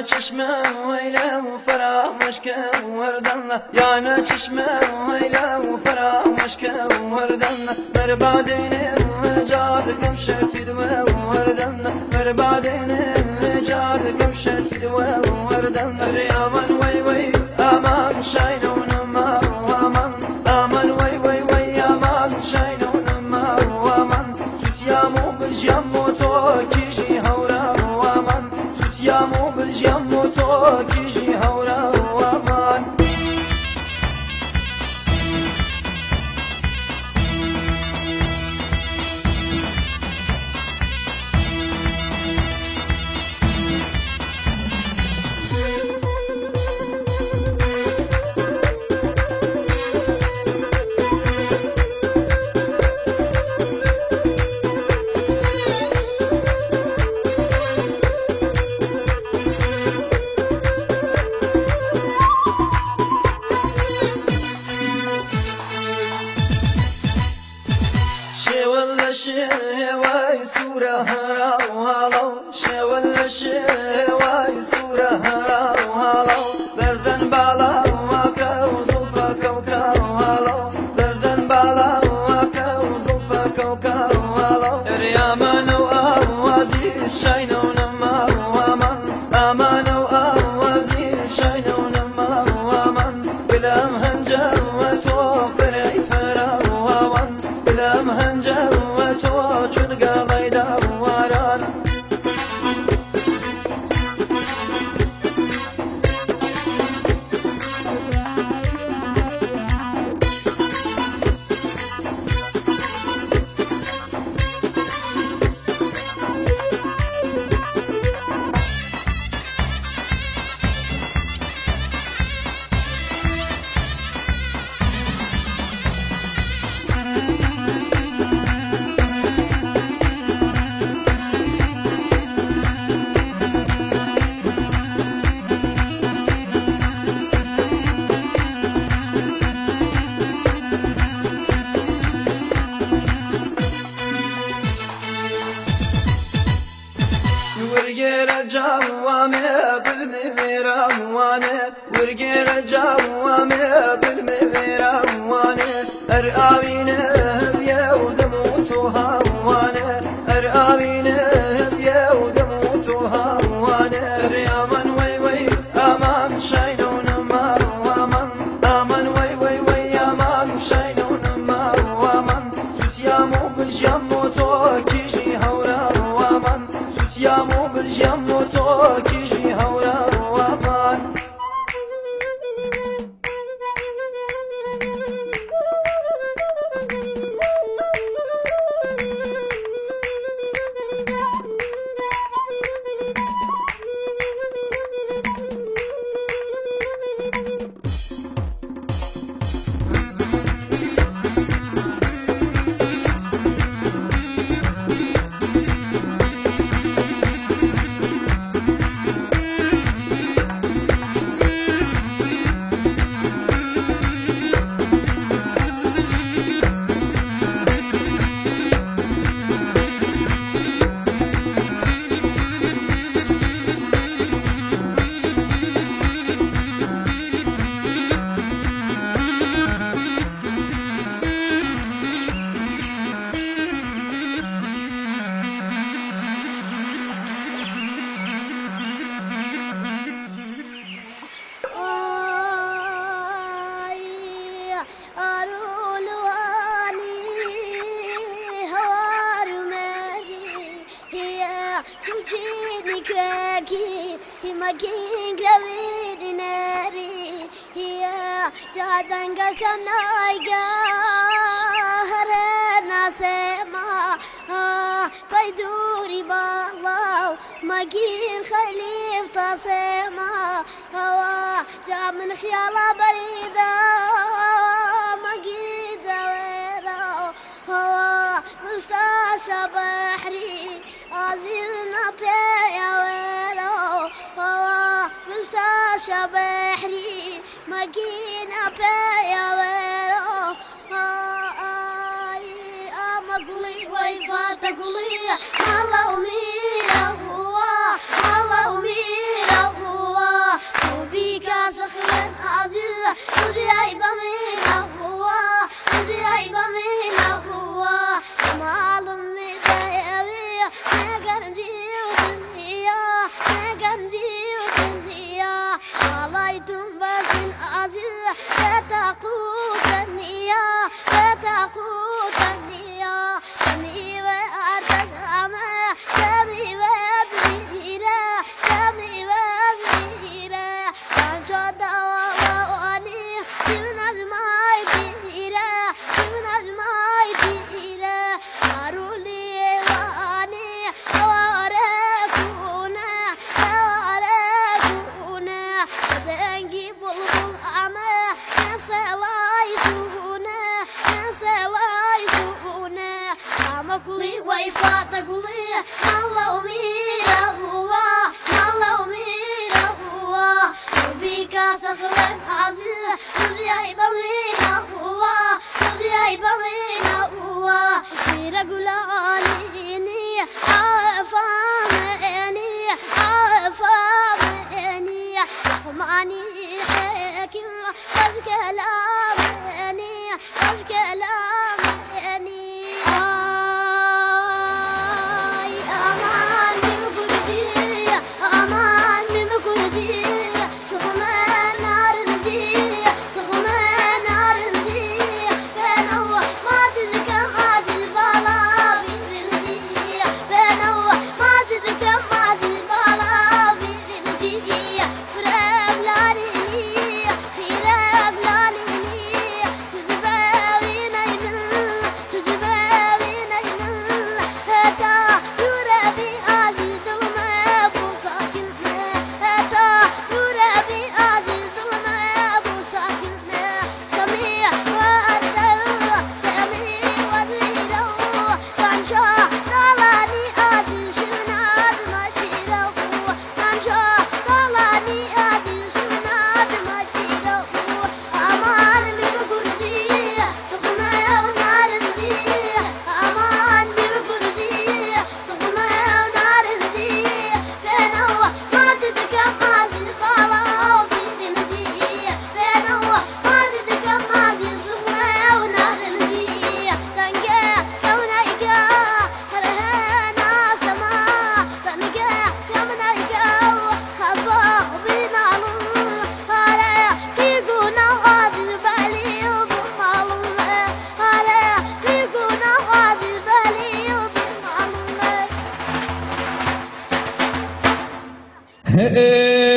چشمه ویله و فراموش که وردن یعنی چشمه ویله و فراموش که وردن مربادین جاد کم شفید و وردن مربادین جاد کم شفید و وردن ریامان وی وی امان شاینون ما وامان امان وی وی وی امان شاینون ما وامان سوتیامو بجیامو تو کیجی هورا وامان سوتیامو بجیامو تو کیجی هورا وامان شواي سورة هلا وهلا شوال شواي سورة هلا وهلا برزن بالا وكا وزلفك وكا وهلا برزن بالا وكا وزلفك وكا وهلا ريامان وأوازي شاينون ما ومن أمان وأوازي شاينون ما ومن بلا مهنجة وتوفر عفرا ومن بلا مهنجة ورقير جوامي بالمغيرة واني ورقير جوامي بالمغيرة واني ارقاويني بيا ودموتها واني ارقاويني بيا ودموتها واني ريامان وي وي امان شاينون ما وامان امان وي وي وي امان شاينون ما وامان سوتيامو بالجامو تو كيجي هورا وامان سوتيامو بالجامو تو كيجي هورا وامان Sujini kaki, himaking gravity nari, hiya jadanga kamnaiga, harana sema, paiduri bawa, magin khalif tasema, hawa jamin khiyala barida, magin jawera, hawa mustasha bahri. عزيزنا بيا ويرو هوا مستشفى بحري ماكينة بيا ويرو هاي أما قولي ويفات قولي الله أمير هو الله أمير هو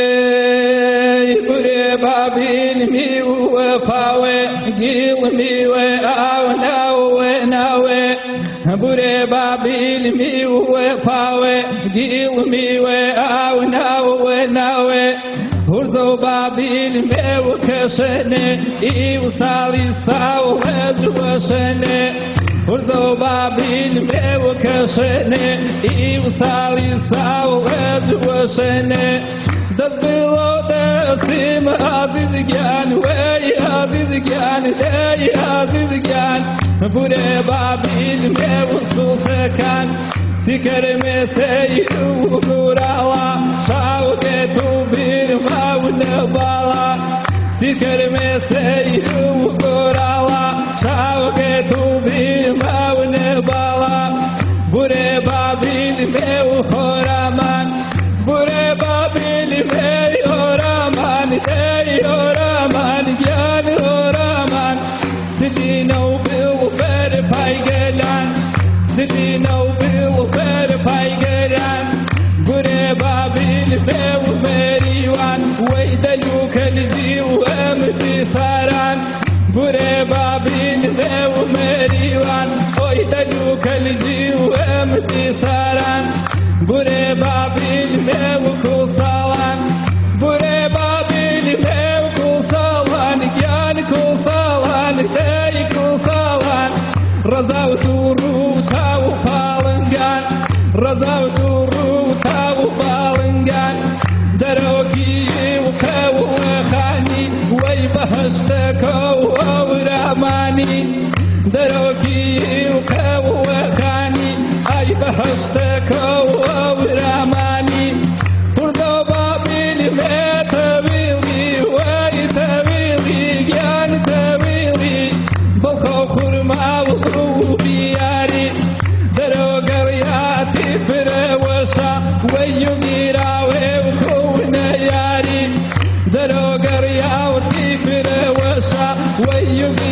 Ey bure babil mi pawe gil mi we aw nawe bure babil mi pawe gil mi we aw nawe Urzo babil me kashene I usali saw ajwashene Urzo babil me kashene I usali saw ajwashene Das bilo da sim aziz gyan way aziz gyan day aziz gyan Bure babil me ususakan Siker me seyu gurala Şauke tu bir mavne bala Siker me seyu gurala Şauke tu bir mavne bala Bure babil me uhoraman Bure babil me yoraman Ey yoraman gyan yoraman Sidina bil ver paygelan Sidina bil ver paygelan Bure babil me meriwan Weydalu kalji amti saran Bure babil me meriwan Weydalu kalji amti saran Bure babil me kusalan Bure babil me kusalan Gyan kusalan Dey kusalan Razavtu ruta upalangan Razavtu ruta upalangan Daroki ukaw khani Way bahashtakaw awramani Daroki ukaw khani Ay bahashtakaw awramani Urdo babil me tawili Way tawili gyan tawili Balkhaw khurma biyari Daro garyati firawasha Wayugira wevkuna yari Daro garyati firawasha Wayugira